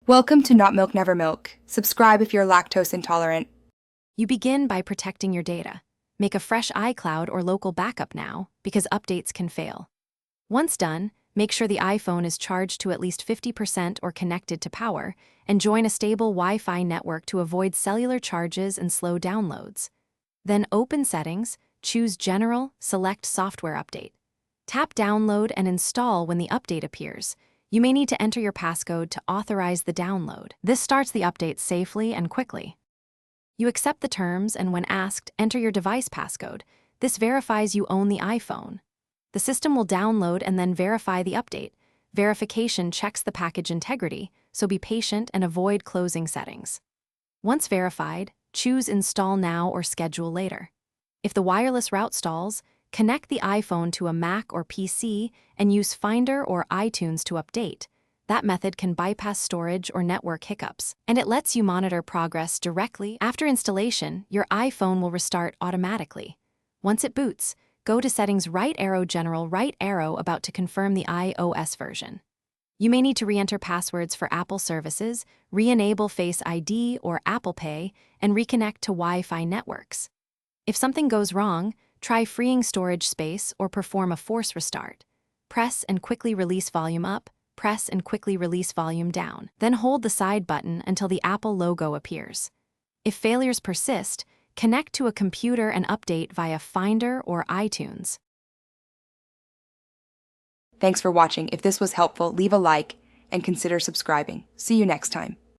Welcome to Not Milk Never Milk. Subscribe if you're lactose intolerant. You begin by protecting your data. Make a fresh iCloud or local backup now, because updates can fail. Once done, make sure the iPhone is charged to at least 50% or connected to power, and join a stable Wi-Fi network to avoid cellular charges and slow downloads. Then open Settings, choose General, select Software Update. Tap Download and install when the update appears. You may need to enter your passcode to authorize the download. This starts the update safely and quickly. You accept the terms and when asked, enter your device passcode. This verifies you own the iPhone. The system will download and then verify the update. Verification checks the package integrity, so be patient and avoid closing settings. Once verified, choose Install Now or Schedule Later. If the wireless route stalls, connect the iPhone to a Mac or PC and use Finder or iTunes to update. That method can bypass storage or network hiccups, and it lets you monitor progress directly. After installation, your iPhone will restart automatically. Once it boots, go to Settings right arrow General right arrow about to confirm the iOS version. You may need to re-enter passwords for Apple services, re-enable Face ID or Apple Pay, and reconnect to Wi-Fi networks. If something goes wrong, try freeing storage space or perform a force restart. Press and quickly release volume up, press and quickly release volume down. Then hold the side button until the Apple logo appears. If failures persist, connect to a computer and update via Finder or iTunes. Thanks for watching. If this was helpful, leave a like and consider subscribing. See you next time.